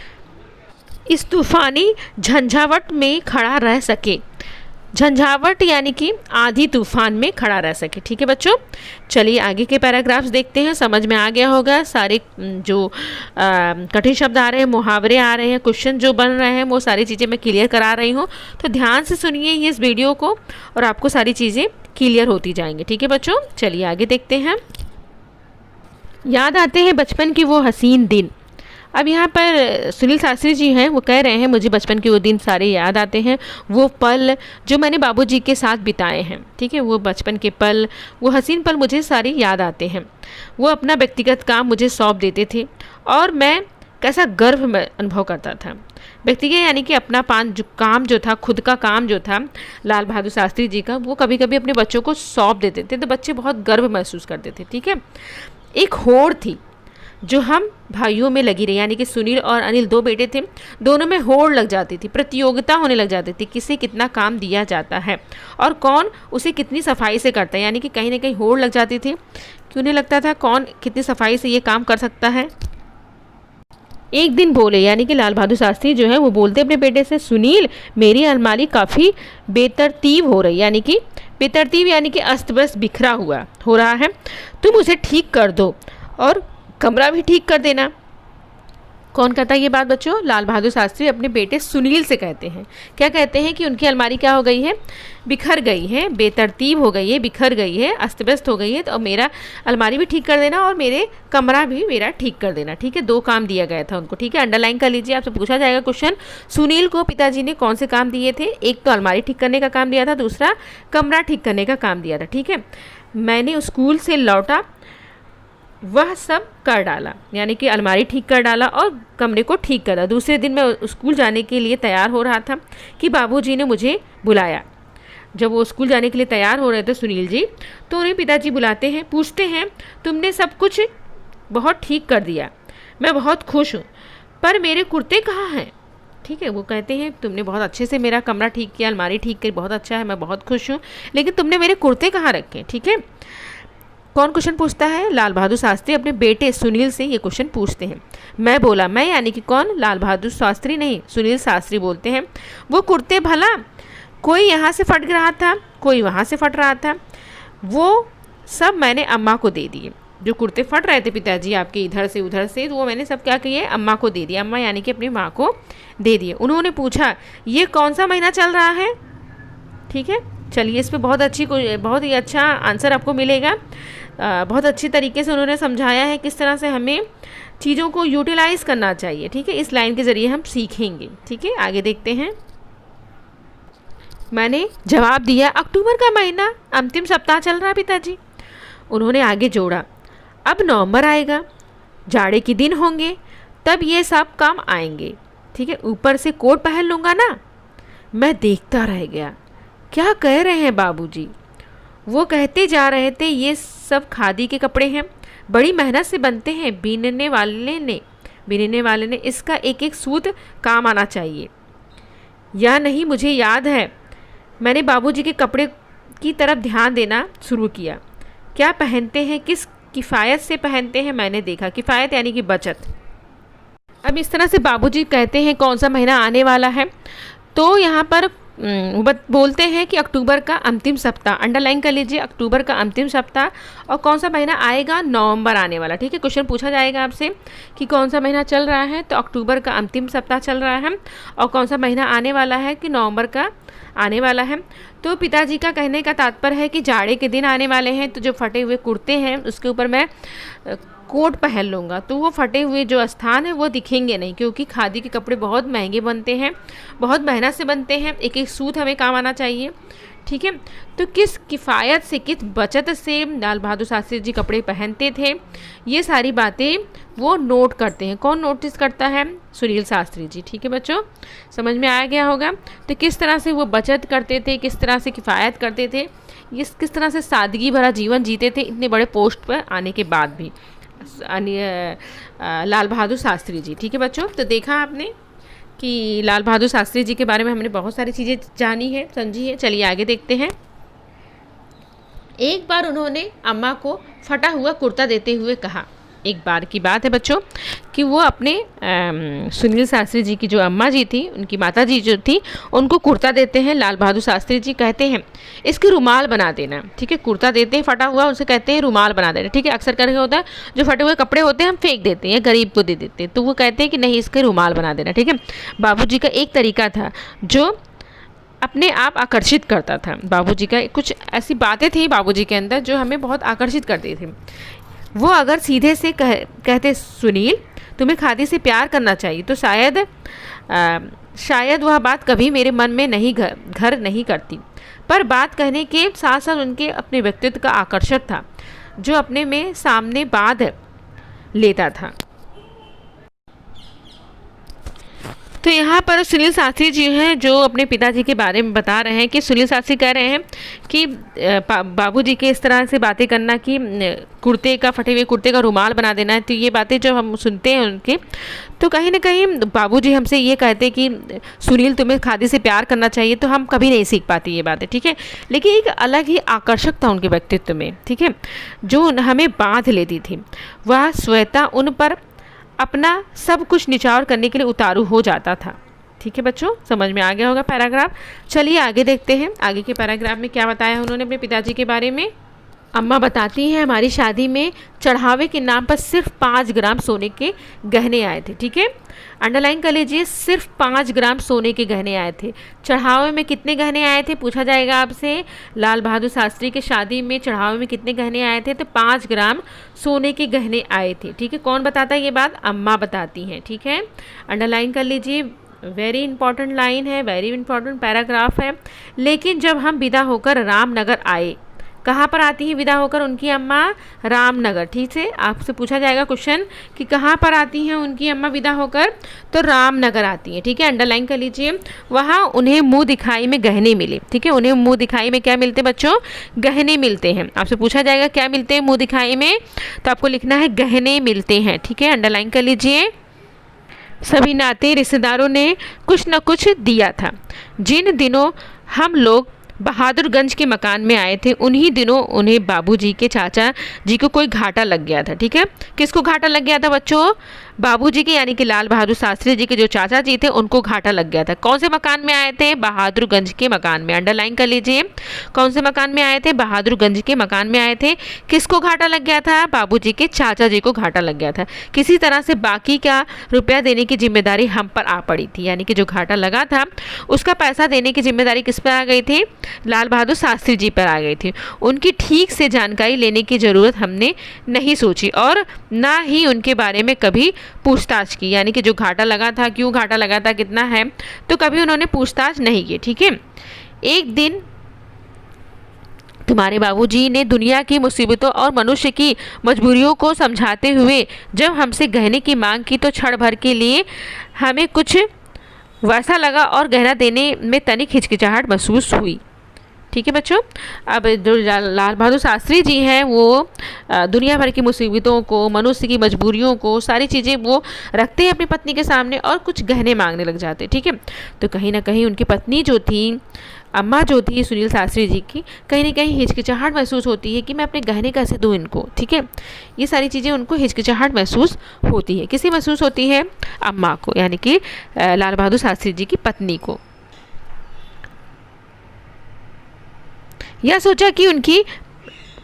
इस तूफ़ानी झंझावट में खड़ा रह सके, झंझावट यानी कि आधी तूफान में खड़ा रह सके। ठीक है बच्चों, चलिए आगे के पैराग्राफ्स देखते हैं। समझ में आ गया होगा सारे जो कठिन शब्द आ रहे हैं, मुहावरे आ रहे हैं, क्वेश्चन जो बन रहे हैं, वो सारी चीज़ें मैं क्लियर करा रही हूँ। तो ध्यान से सुनिए इस वीडियो को और आपको सारी चीज़ें क्लियर होती जाएंगी। ठीक है बच्चों, चलिए आगे देखते हैं। याद आते हैं बचपन की वो हसीन दिन, अब यहाँ पर सुनील शास्त्री जी हैं, वो कह रहे हैं मुझे बचपन के वो दिन सारे याद आते हैं, वो पल जो मैंने बाबूजी के साथ बिताए हैं। ठीक है, वो बचपन के पल, वो हसीन पल मुझे सारे याद आते हैं। वो अपना व्यक्तिगत काम मुझे सौंप देते थे और मैं कैसा गर्व मैं अनुभव करता था। व्यक्तिगत यानी कि अपना काम जो था, खुद का काम जो था लाल बहादुर शास्त्री जी का, वो कभी कभी अपने बच्चों को सौंप देते थे तो बच्चे बहुत गर्व महसूस करते थे। ठीक है, एक होड़ थी जो हम भाइयों में लगी रही, यानी कि सुनील और अनिल 2 बेटे थे, दोनों में होड़ लग जाती थी, प्रतियोगिता होने लग जाती थी, किसे कितना काम दिया जाता है और कौन उसे कितनी सफाई से करता है। यानी कि कहीं ना कहीं होड़ लग जाती थी कि उन्हें लगता था कौन कितनी सफाई से ये काम कर सकता है। एक दिन बोले, यानी कि लाल बहादुर शास्त्री जो है वो बोलते अपने बेटे से, सुनील मेरी अलमारी काफ़ी बेतरतीब हो रही, यानी कि बेतरतीब यानी कि अस्त व्यस्त बिखरा हुआ हो रहा है, तुम उसे ठीक कर दो और कमरा भी ठीक कर देना। कौन कहता है ये बात बच्चों? लाल बहादुर शास्त्री अपने बेटे सुनील से कहते हैं। क्या कहते हैं कि उनकी अलमारी क्या हो गई है? बिखर गई है, बेतरतीब हो गई है, बिखर गई है, अस्त व्यस्त हो गई है, तो मेरा अलमारी भी ठीक कर देना और मेरे कमरा भी मेरा ठीक कर देना। ठीक है, 2 काम दिया गया था उनको। ठीक है, अंडरलाइन कर लीजिए, आपसे पूछा जाएगा क्वेश्चन, सुनील को पिताजी ने कौन से काम दिए थे? एक तो अलमारी ठीक करने का काम दिया था, दूसरा कमरा ठीक करने का काम दिया था। ठीक है, मैंने स्कूल से लौटा वह सब कर डाला, यानी कि अलमारी ठीक कर डाला और कमरे को ठीक करा। दूसरे दिन मैं स्कूल जाने के लिए तैयार हो रहा था कि बाबूजी ने मुझे बुलाया। जब वो स्कूल जाने के लिए तैयार हो रहे थे सुनील जी, तो उन्हें पिताजी बुलाते हैं, पूछते हैं तुमने सब कुछ बहुत ठीक कर दिया, मैं बहुत खुश हूँ, पर मेरे कुर्ते कहाँ हैं? ठीक है, वो कहते हैं तुमने बहुत अच्छे से मेरा कमरा ठीक किया, अलमारी ठीक की, बहुत अच्छा है, मैं बहुत खुश हूँ, लेकिन तुमने मेरे कुर्ते कहाँ रखे? ठीक है, कौन क्वेश्चन पूछता है? लाल बहादुर शास्त्री अपने बेटे सुनील से ये क्वेश्चन पूछते हैं। मैं बोला, मैं यानी कि कौन? लाल बहादुर शास्त्री नहीं, सुनील शास्त्री बोलते हैं, वो कुर्ते भला कोई यहाँ से फट रहा था, कोई वहाँ से फट रहा था, वो सब मैंने अम्मा को दे दिए। जो कुर्ते फट रहे थे पिताजी आपके इधर से उधर से, तो वो मैंने सब क्या किए? अम्मा को दे दिया। अम्मा यानी कि अपनी माँ को दे दिए। उन्होंने पूछा ये कौन सा महीना चल रहा है? ठीक है, चलिए इस पर बहुत ही अच्छा आंसर आपको मिलेगा। बहुत अच्छी तरीके से उन्होंने समझाया है किस तरह से हमें चीज़ों को यूटिलाइज़ करना चाहिए। ठीक है, इस लाइन के ज़रिए हम सीखेंगे। ठीक है, आगे देखते हैं। मैंने जवाब दिया, अक्टूबर का महीना, अंतिम सप्ताह चल रहा है पिताजी। उन्होंने आगे जोड़ा, अब नवंबर आएगा, जाड़े के दिन होंगे, तब ये सब काम आएंगे। ठीक है, ऊपर से कोट पहन लूँगा ना। मैं देखता रह गया, क्या कह रहे हैं बाबूजी? वो कहते जा रहे थे ये सब खादी के कपड़े हैं, बड़ी मेहनत से बनते हैं, बीनने वाले ने इसका एक एक सूत काम आना चाहिए या नहीं मुझे याद है। मैंने बाबूजी के कपड़े की तरफ ध्यान देना शुरू किया, क्या पहनते हैं, किस किफ़ायत से पहनते हैं मैंने देखा। किफ़ायत यानी कि बचत। अब इस तरह से बाबूजी कहते हैं कौन सा महीना आने वाला है, तो यहाँ पर बोलते हैं कि अक्टूबर का अंतिम सप्ताह, अंडरलाइन कर लीजिए, अक्टूबर का अंतिम सप्ताह। और कौन सा महीना आएगा? नवंबर आने वाला। ठीक है, क्वेश्चन पूछा जाएगा आपसे कि कौन सा महीना चल रहा है, तो अक्टूबर का अंतिम सप्ताह चल रहा है। और कौन सा महीना आने वाला है? कि नवंबर का आने वाला है। तो पिताजी का कहने का तात्पर्य है कि जाड़े के दिन आने वाले हैं, तो जो फटे हुए कुर्ते हैं उसके ऊपर मैं कोट पहन लूँगा, तो वो फटे हुए जो स्थान है वो दिखेंगे नहीं, क्योंकि खादी के कपड़े बहुत महंगे बनते हैं, बहुत मेहनत से बनते हैं, एक एक सूत हमें काम आना चाहिए। ठीक है, तो किस किफ़ायत से, किस बचत से लाल बहादुर शास्त्री जी कपड़े पहनते थे, ये सारी बातें वो नोट करते हैं। कौन नोटिस करता है? सुनील शास्त्री जी। ठीक है बच्चों, समझ में आ गया होगा। तो किस तरह से वो बचत करते थे, किस तरह से किफ़ायत करते थे, ये किस तरह से सादगी भरा जीवन जीते थे इतने बड़े पोस्ट पर आने के बाद भी, लाल बहादुर शास्त्री जी। ठीक है बच्चों, तो देखा आपने कि लाल बहादुर शास्त्री जी के बारे में हमने बहुत सारी चीज़ें जानी है, समझी है। चलिए आगे देखते हैं। एक बार उन्होंने अम्मा को फटा हुआ कुर्ता देते हुए कहा, एक बार की बात है बच्चों कि वो अपने सुनील शास्त्री जी की जो अम्मा जी थी, उनकी माता जी जो थी, उनको कुर्ता देते हैं। लाल बहादुर शास्त्री जी कहते हैं इसकी रुमाल बना देना। ठीक है, कुर्ता देते हैं फटा हुआ, उसे कहते हैं रुमाल बना देना। ठीक है, अक्सर करके होता है जो फटे हुए कपड़े होते हैं हम फेंक देते हैं, गरीब को दे देते हैं, तो वो कहते हैं कि नहीं इसके रुमाल बना देना। ठीक है, बाबूजी का एक तरीका था जो अपने आप आकर्षित करता था। बाबूजी का कुछ ऐसी बातें थी बाबूजी के अंदर जो हमें बहुत आकर्षित करती थी। वो अगर सीधे से कहते सुनील, तुम्हें खादी से प्यार करना चाहिए, तो शायद वह बात कभी मेरे मन में नहीं घर नहीं करती। पर बात कहने के साथ साथ उनके अपने व्यक्तित्व का आकर्षक था, जो अपने में सामने बांध लेता था। तो यहाँ पर सुनील शास्त्री जी हैं जो अपने पिताजी के बारे में बता रहे हैं कि सुनील शास्त्री कह रहे हैं कि बाबूजी के इस तरह से बातें करना कि फटे हुए कुर्ते का रुमाल बना देना है, तो ये बातें जब हम सुनते हैं उनके, तो कहीं ना कहीं बाबूजी हमसे ये कहते कि सुनील तुम्हें खादी से प्यार करना चाहिए, तो हम कभी नहीं सीख पाते ये बातें, ठीक है। लेकिन एक अलग ही आकर्षक था उनके व्यक्तित्व में, ठीक है, जो हमें बांध लेती थी। वह स्वतः उन पर अपना सब कुछ निछावर करने के लिए उतारू हो जाता था। ठीक है बच्चों, समझ में आ गया होगा पैराग्राफ। चलिए आगे देखते हैं, आगे के पैराग्राफ में क्या बताया उन्होंने अपने पिताजी के बारे में। अम्मा बताती हैं, हमारी शादी में चढ़ावे के नाम पर सिर्फ 5 ग्राम सोने के गहने आए थे। ठीक है, अंडरलाइन कर लीजिए, सिर्फ 5 ग्राम सोने के गहने आए थे। चढ़ावे में कितने गहने आए थे पूछा जाएगा आपसे। लाल बहादुर शास्त्री की शादी में चढ़ावे में कितने गहने आए थे, तो 5 ग्राम सोने के गहने आए थे। ठीक है, कौन बताता है ये बात, अम्मा बताती हैं। ठीक है, अंडरलाइन कर लीजिए, वेरी इंपॉर्टेंट लाइन है, वेरी इंपॉर्टेंट पैराग्राफ है। लेकिन जब हम विदा होकर रामनगर आए, कहाँ पर आती है विदा होकर उनकी अम्मा, रामनगर। ठीक है, आपसे पूछा जाएगा क्वेश्चन कि कहाँ पर आती हैं उनकी अम्मा विदा होकर, तो रामनगर आती है। ठीक है, अंडरलाइन कर लीजिए, वहाँ उन्हें मुंह दिखाई में गहने मिले। ठीक है, उन्हें मुंह दिखाई में क्या मिलते बच्चों, गहने मिलते हैं। आपसे पूछा जाएगा क्या मिलते हैं मुंह दिखाई में, तो आपको लिखना है गहने मिलते हैं। ठीक है, अंडरलाइन कर लीजिए। सभी नाते रिश्तेदारों ने कुछ न कुछ दिया था। जिन दिनों हम लोग बहादुरगंज के मकान में आए थे, उन्हीं दिनों उन्हें बाबूजी के चाचा जी को कोई घाटा लग गया था। ठीक है, किसको घाटा लग गया था बच्चों, बाबूजी के यानी कि लाल बहादुर शास्त्री जी के जो चाचा जी थे उनको घाटा लग गया था। कौन से मकान में आए थे, बहादुरगंज के मकान में। अंडरलाइन कर लीजिए, कौन से मकान में आए थे, बहादुरगंज के मकान में आए थे। किसको घाटा लग गया था, बाबूजी के चाचा जी को घाटा लग गया था। किसी तरह से बाकी का रुपया देने की जिम्मेदारी हम पर आ पड़ी थी, यानी कि जो घाटा लगा था उसका पैसा देने की जिम्मेदारी किस पर आ गई थी, लाल बहादुर शास्त्री जी पर आ गई थी। उनकी ठीक से जानकारी लेने की ज़रूरत हमने नहीं सोची और ना ही उनके बारे में कभी पूछताछ की, यानी कि जो घाटा लगा था, क्यों घाटा लगा था, कितना है, तो कभी उन्होंने पूछताछ नहीं की। ठीक है, एक दिन तुम्हारे बाबूजी ने दुनिया की मुसीबतों और मनुष्य की मजबूरियों को समझाते हुए जब हमसे गहने की मांग की, तो क्षण भर के लिए हमें कुछ वैसा लगा और गहना देने में तनिक हिचकिचाहट महसूस हुई। ठीक है बच्चों, अब जो लाल बहादुर शास्त्री जी हैं वो दुनिया भर की मुसीबतों को, मनुष्य की मजबूरियों को, सारी चीज़ें वो रखते हैं अपनी पत्नी के सामने और कुछ गहने मांगने लग जाते। ठीक है, तो कहीं ना कहीं उनकी पत्नी जो थी, अम्मा जो थी सुनील शास्त्री जी की, कहीं ना कहीं हिचकिचाहट महसूस होती है कि मैं अपने गहने कैसे दूँ इनको। ठीक है, ये सारी चीज़ें उनको हिचकिचाहट महसूस होती है। किसे महसूस होती है, अम्मा को, यानी कि लाल बहादुर शास्त्री जी की पत्नी को। यह सोचा कि उनकी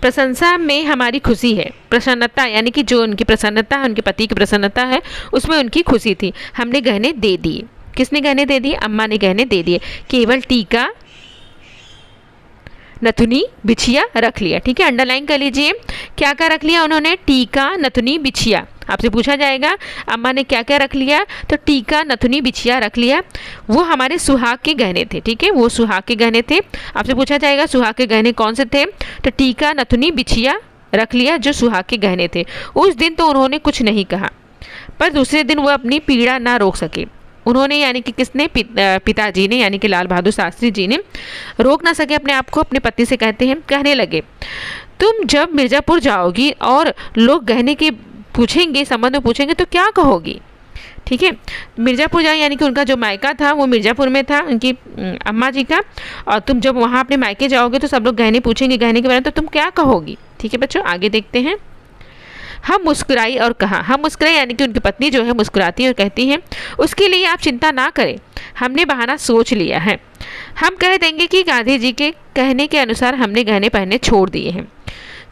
प्रशंसा में हमारी खुशी है, प्रसन्नता, यानी कि जो उनकी प्रसन्नता है, उनके पति की प्रसन्नता है, उसमें उनकी खुशी थी। हमने गहने दे दिए। किसने गहने दे दिए, अम्मा ने गहने दे दिए। केवल टीका नथुनी बिछिया रख लिया। ठीक है, अंडरलाइन कर लीजिए, क्या क्या रख लिया उन्होंने, टीका नथुनी बिछिया। आपसे पूछा जाएगा अम्मा ने क्या क्या रख लिया, तो टीका नथुनी बिछिया रख लिया। वो हमारे सुहाग के गहने थे। ठीक है, वो सुहाग के गहने थे। आपसे पूछा जाएगा सुहाग के गहने कौन से थे, तो टीका नथुनी बिछिया रख लिया, जो सुहाग के गहने थे। उस दिन तो उन्होंने कुछ नहीं कहा, पर दूसरे दिन वो अपनी पीड़ा ना रोक सके। उन्होंने, यानी कि किसने, पिताजी ने, यानी कि लाल बहादुर शास्त्री जी ने रोक ना सके अपने आप को, अपने पति से कहते हैं, कहने लगे, तुम जब मिर्ज़ापुर जाओगी और लोग गहने के पूछेंगे, संबंध में पूछेंगे, तो क्या कहोगी। ठीक है, मिर्ज़ापुर जाए, यानी कि उनका जो मायका था वो मिर्ज़ापुर में था, उनकी अम्मा जी का, और तुम जब वहाँ अपने मायके जाओगे तो सब लोग गहने पूछेंगे, गहने के बारे में, तो तुम क्या कहोगी। ठीक है बच्चों, आगे देखते हैं। हम मुस्कुराई और कहा, हम मुस्कुराई, यानी कि उनकी पत्नी जो है मुस्कुराती है और कहती हैं, उसके लिए आप चिंता ना करें, हमने बहाना सोच लिया है। हम कह देंगे कि गांधी जी के कहने के अनुसार हमने गहने पहनने छोड़ दिए हैं।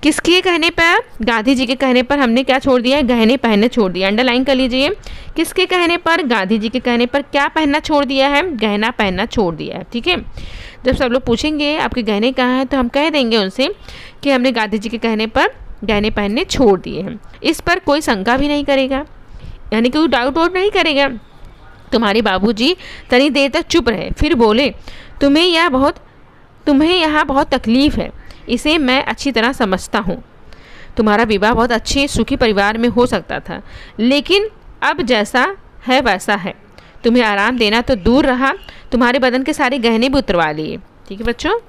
किसके कहने पर, गांधी जी के कहने पर हमने क्या छोड़ दिया है, गहने पहनने छोड़ दिया। अंडरलाइन कर लीजिए, किसके कहने पर, गांधी जी के कहने पर क्या पहनना छोड़ दिया है, गहना पहनना छोड़ दिया है। ठीक है, जब सब लोग पूछेंगे आपके गहने कहाँ हैं, तो हम कह देंगे उनसे कि हमने गांधी जी के कहने पर गहने पहनने छोड़ दिए हैं। इस पर कोई शंका भी नहीं करेगा। यानी कि वो डाउट आउट नहीं करेगा। तुम्हारे बाबूजी तनी देर तक चुप रहे, फिर बोले, तुम्हें यहाँ बहुत तकलीफ़ है, इसे मैं अच्छी तरह समझता हूँ। तुम्हारा विवाह बहुत अच्छे सुखी परिवार में हो सकता था, लेकिन अब जैसा है वैसा है। तुम्हें आराम देना तो दूर रहा, तुम्हारे बदन के सारे गहने भी उतरवा लिए। ठीक है बच्चों।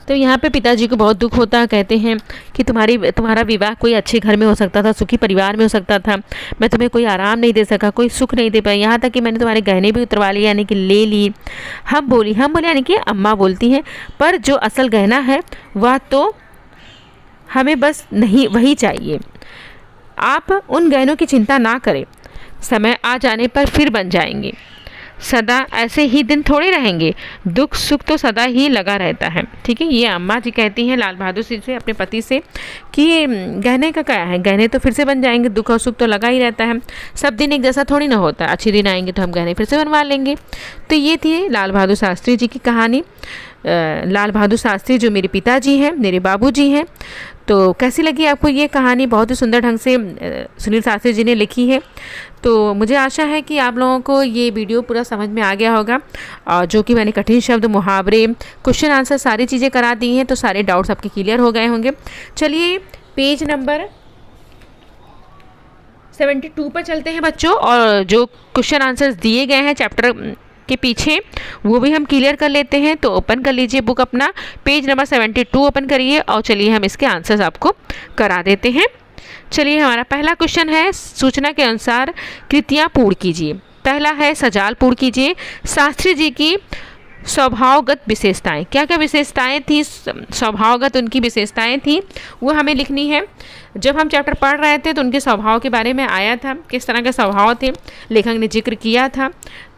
तो यहाँ पे पिताजी को बहुत दुख होता है, कहते हैं कि तुम्हारा विवाह कोई अच्छे घर में हो सकता था, सुखी परिवार में हो सकता था, मैं तुम्हें कोई आराम नहीं दे सका, कोई सुख नहीं दे पाई, यहाँ तक कि मैंने तुम्हारे गहने भी उतरवा लिए, यानी कि ले ली। हम बोले यानी कि अम्मा बोलती हैं, पर जो असल गहना है वह तो हमें बस नहीं वही चाहिए। आप उन गहनों की चिंता ना करें, समय आ जाने पर फिर बन जाएंगे। सदा ऐसे ही दिन थोड़े रहेंगे, दुख सुख तो सदा ही लगा रहता है। ठीक है, ये अम्मा जी कहती हैं लाल बहादुर से अपने पति से कि गहने का क्या है, गहने तो फिर से बन जाएंगे, दुख और सुख तो लगा ही रहता है, सब दिन एक जैसा थोड़ी ना होता है, अच्छे दिन आएंगे तो हम गहने फिर से बनवा लेंगे। तो ये थी लाल बहादुर शास्त्री जी की कहानी। लाल बहादुर शास्त्री जो मेरे पिताजी हैं, मेरे बाबूजी हैं। तो कैसी लगी आपको ये कहानी? बहुत ही सुंदर ढंग से सुनील शास्त्री जी ने लिखी है। तो मुझे आशा है कि आप लोगों को ये वीडियो पूरा समझ में आ गया होगा, और जो कि मैंने कठिन शब्द, मुहावरे, क्वेश्चन आंसर सारी चीज़ें करा दी हैं, तो सारे डाउट्स आपके क्लियर हो गए होंगे। चलिए पेज नंबर 72 पर चलते हैं बच्चों, और जो क्वेश्चन आंसर्स दिए गए हैं चैप्टर के पीछे वो भी हम क्लियर कर लेते हैं। तो ओपन कर लीजिए बुक अपना, पेज नंबर 72 ओपन करिए, और चलिए हम इसके आंसर्स आपको करा देते हैं। चलिए हमारा पहला क्वेश्चन है, सूचना के अनुसार कृतियाँ पूर्ण कीजिए। पहला है सजाल पूर्ण कीजिए। शास्त्री जी की स्वभावगत विशेषताएं, क्या क्या विशेषताएं थी, स्वभावगत उनकी विशेषताएं थी, वो हमें लिखनी है। जब हम चैप्टर पढ़ रहे थे तो उनके स्वभाव के बारे में आया था, किस तरह के स्वभाव थे, लेखक ने जिक्र किया था,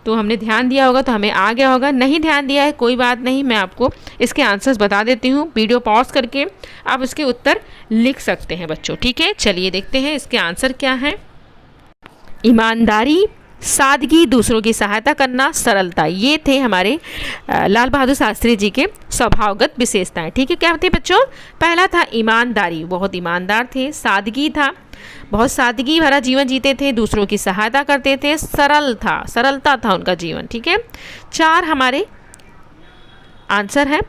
तो हमने ध्यान दिया होगा तो हमें आ गया होगा। नहीं ध्यान दिया है कोई बात नहीं, मैं आपको इसके आंसर्स बता देती हूँ, वीडियो पॉज करके आप इसके उत्तर लिख सकते हैं बच्चों। ठीक है, चलिए देखते हैं इसके आंसर क्या हैं। ईमानदारी, सादगी, दूसरों की सहायता करना, सरलता, ये थे हमारे लाल बहादुर शास्त्री जी के स्वभावगत विशेषताएं। ठीक है, क्या थे बच्चों? पहला था ईमानदारी, बहुत ईमानदार थे। सादगी था, बहुत सादगी भरा जीवन जीते थे, दूसरों की सहायता करते थे। सरलता था उनका जीवन। ठीक है, 4 हमारे आंसर हैं,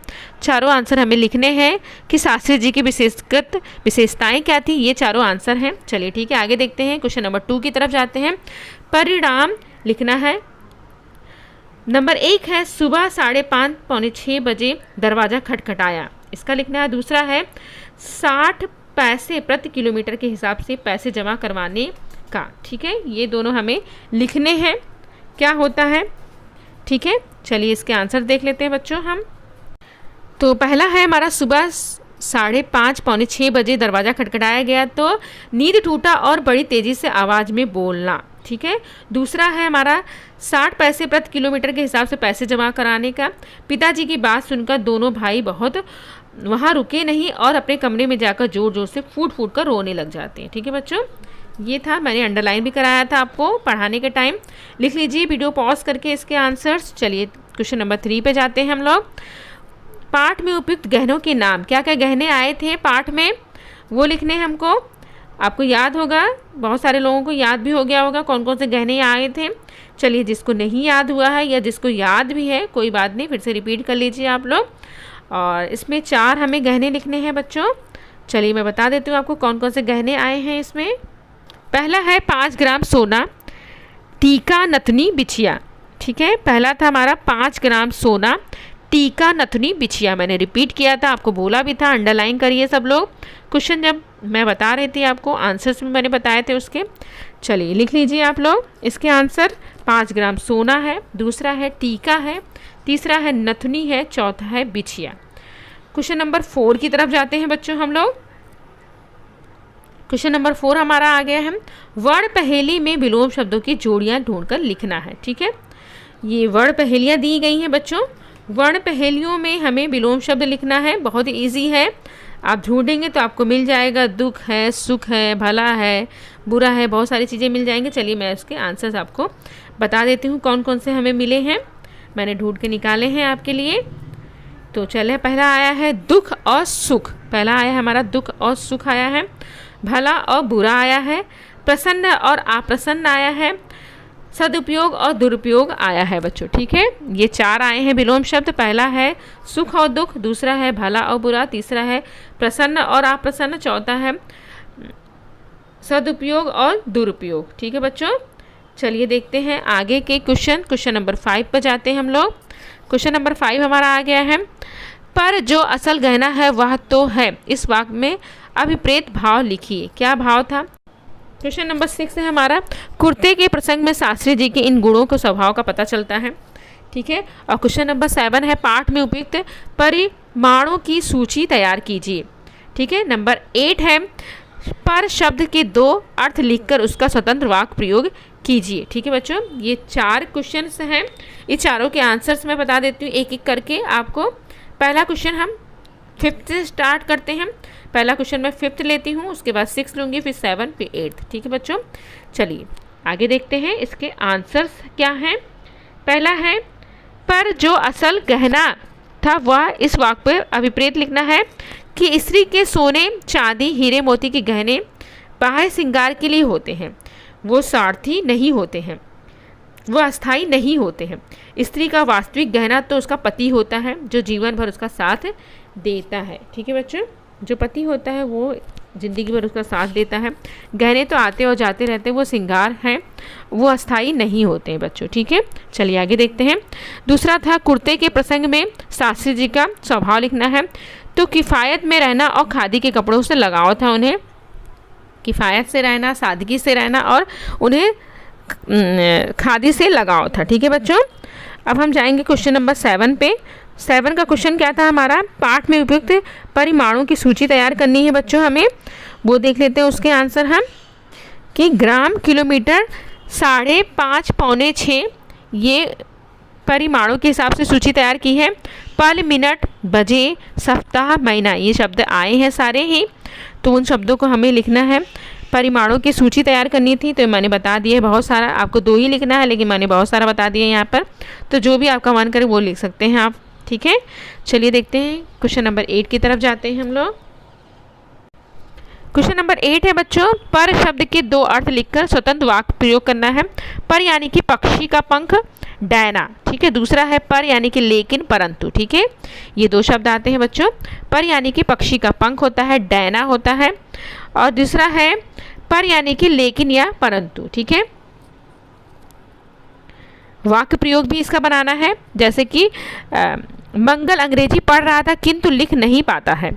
चारों आंसर हमें लिखने हैं कि शास्त्री जी की विशेषताएं क्या थी, ये चारों आंसर हैं। चलिए ठीक है, आगे देखते हैं, क्वेश्चन नंबर 2 की तरफ जाते हैं। परिणाम लिखना है। नंबर 1 है सुबह 5:30 पौने 6 बजे दरवाज़ा खटखटाया, इसका लिखना है। दूसरा है 60 पैसे प्रति किलोमीटर के हिसाब से पैसे जमा करवाने का। ठीक है, ये दोनों हमें लिखने हैं, क्या होता है। ठीक है, चलिए इसके आंसर देख लेते हैं बच्चों हम। तो पहला है हमारा सुबह 5:30 पौने 6 बजे दरवाज़ा खटखटाया गया, तो नींद टूटा और बड़ी तेज़ी से आवाज़ में बोलना। ठीक है, दूसरा है हमारा 60 पैसे प्रति किलोमीटर के हिसाब से पैसे जमा कराने का। पिताजी की बात सुनकर दोनों भाई बहुत वहाँ रुके नहीं और अपने कमरे में जाकर ज़ोर ज़ोर से फूट कर रोने लग जाते हैं। ठीक है बच्चों, ये था, मैंने अंडरलाइन भी कराया था आपको पढ़ाने के टाइम, लिख लीजिए वीडियो पॉज करके इसके आंसर्स। चलिए क्वेश्चन नंबर 3 पे जाते हैं हम लोग। पाठ में उपयुक्त गहनों के नाम, क्या क्या गहने आए थे पाठ में, वो लिखने हैं हमको। आपको याद होगा, बहुत सारे लोगों को याद भी हो गया होगा कौन कौन से गहने आए थे। चलिए जिसको नहीं याद हुआ है या जिसको याद भी है कोई बात नहीं, फिर से रिपीट कर लीजिए आप लोग। और इसमें 4 हमें गहने लिखने हैं बच्चों। चलिए मैं बता देती हूँ आपको कौन कौन से गहने आए हैं इसमें। पहला है 5 ग्राम सोना, टीका, नथनी, बिछिया। ठीक है, पहला था हमारा 5 ग्राम सोना, टीका, नथनी, बिछिया। मैंने रिपीट किया था, आपको बोला भी था, अंडरलाइन करिए सब लोग। क्वेश्चन जब मैं बता रही थी आपको, आंसर्स भी मैंने बताए थे उसके। चलिए लिख लीजिए आप लोग इसके आंसर। 5 ग्राम सोना है, दूसरा है टीका है, तीसरा है नथनी है, चौथा है बिछिया। क्वेश्चन नंबर 4 की तरफ जाते हैं बच्चों हम लोग। क्वेश्चन नंबर 4 हमारा आ गया है, वर्ण पहेली में विलोम शब्दों की जोड़ियां ढूंढकर लिखना है। ठीक है, ये वर्ण पहेलियां दी गई हैं बच्चों। वर्ण पहेलियों में हमें विलोम शब्द लिखना है, बहुत ईजी है, आप ढूंढेंगे तो आपको मिल जाएगा। दुख है, सुख है, भला है, बुरा है, बहुत सारी चीज़ें मिल जाएंगी। चलिए मैं उसके आंसर्स आपको बता देती हूँ कौन कौन से हमें मिले हैं, मैंने ढूंढ के निकाले हैं आपके लिए। तो चले, पहला आया है दुख और सुख, पहला आया हमारा दुख और सुख आया है। भला और बुरा आया है, प्रसन्न और अप्रसन्न आया है, सदुपयोग और दुरुपयोग आया है बच्चों। ठीक है, ये 4 आए हैं विलोम शब्द। पहला है सुख और दुख, दूसरा है भला और बुरा, तीसरा है प्रसन्न और अप्रसन्न, चौथा है सदुपयोग और दुरुपयोग। ठीक है बच्चों, चलिए देखते हैं आगे के क्वेश्चन नंबर 5 पर जाते हैं हम लोग। क्वेश्चन नंबर 5 हमारा आ गया है, पर जो असल गहना है वह तो है। इस वाक्य में अभिप्रेत भाव लिखिए। क्या भाव था? क्वेश्चन नंबर 6 है हमारा, कुर्ते के प्रसंग में शास्त्री जी के इन गुणों को स्वभाव का पता चलता है। ठीक है, और क्वेश्चन नंबर 7 है, पाठ में उपयुक्त परिमाणों की सूची तैयार कीजिए। ठीक है, नंबर 8 है, पर शब्द के 2 अर्थ लिखकर उसका स्वतंत्र वाक्य प्रयोग कीजिए। ठीक है बच्चों, ये 4 क्वेश्चंस हैं। ये चारों के आंसर्स मैं बता देती हूँ एक एक करके आपको। पहला क्वेश्चन हम 5th से स्टार्ट करते हैं। पहला क्वेश्चन मैं 5th लेती हूँ, उसके बाद 6 लूँगी, फिर 7, फिर 8। ठीक है बच्चों, चलिए आगे देखते हैं इसके आंसर्स क्या हैं। पहला है, पर जो असल गहना था वह, इस वाक्य पर अभिप्रेत लिखना है कि स्त्री के सोने, चांदी, हीरे मोती के गहने बाह्य श्रृंगार के लिए होते हैं, वो सार्थी नहीं होते हैं, वो अस्थाई नहीं होते हैं। स्त्री का वास्तविक गहना तो उसका पति होता है, जो जीवन भर उसका साथ देता है। ठीक है बच्चों, जो पति होता है वो ज़िंदगी भर उसका साथ देता है। गहने तो आते और जाते रहते हैं, वो श्रृंगार हैं, वो अस्थाई नहीं होते हैं बच्चों। ठीक है, चलिए आगे देखते हैं। दूसरा था, कुर्ते के प्रसंग में शास्त्री जी का स्वभाव लिखना है। तो किफ़ायत में रहना और खादी के कपड़ों से लगाव था उन्हें। किफ़ायत से रहना, सादगी से रहना और उन्हें खादी से लगाव था। ठीक है बच्चों, अब हम जाएंगे क्वेश्चन नंबर 7 पे। 7 का क्वेश्चन क्या था हमारा, पाठ में उपयुक्त परिमाणों की सूची तैयार करनी है बच्चों हमें। वो देख लेते हैं उसके आंसर हम, कि ग्राम, किलोमीटर, 5.5, पौने 6, ये परिमाणों के हिसाब से सूची तैयार की है। पल, मिनट, बजे, सप्ताह, महीना, ये शब्द आए हैं सारे ही, तो उन शब्दों को हमें लिखना है। परिमाणों की सूची तैयार करनी थी, तो मैंने बता दिया है बहुत सारा, आपको 2 ही लिखना है, लेकिन मैंने बहुत सारा बता दिया यहाँ पर, तो जो भी आपका मन करे वो लिख सकते हैं आप। ठीक है, चलिए देखते हैं क्वेश्चन नंबर 8 की तरफ जाते हैं हम लोग। क्वेश्चन नंबर 8 है बच्चों, पर शब्द के 2 अर्थ लिखकर स्वतंत्र वाक्य प्रयोग करना है। पर यानी कि पक्षी का पंख, डैना। ठीक है, दूसरा है पर यानी कि लेकिन, परंतु। ठीक है, ये 2 शब्द आते हैं बच्चों। पर यानी कि पक्षी का पंख होता है, डैना होता है, और दूसरा है पर यानी कि लेकिन या परंतु। ठीक है, वाक्य प्रयोग भी इसका बनाना है, जैसे कि मंगल अंग्रेजी पढ़ रहा था किंतु लिख नहीं पाता है।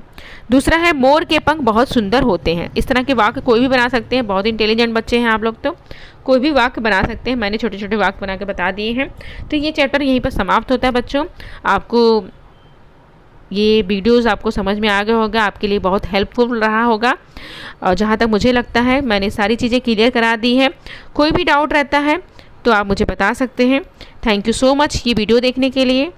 दूसरा है, मोर के पंख बहुत सुंदर होते हैं। इस तरह के वाक्य कोई भी बना सकते हैं, बहुत इंटेलिजेंट बच्चे हैं आप लोग, तो कोई भी वाक्य बना सकते हैं। मैंने छोटे छोटे वाक्य बना के बता दिए हैं। तो ये चैप्टर यहीं पर समाप्त होता है बच्चों। आपको ये वीडियोस आपको समझ में आ गया होगा, आपके लिए बहुत हेल्पफुल रहा होगा, और जहाँ तक मुझे लगता है मैंने सारी चीज़ें क्लियर करा दी है। कोई भी डाउट रहता है तो आप मुझे बता सकते हैं। थैंक यू सो मच ये वीडियो देखने के लिए।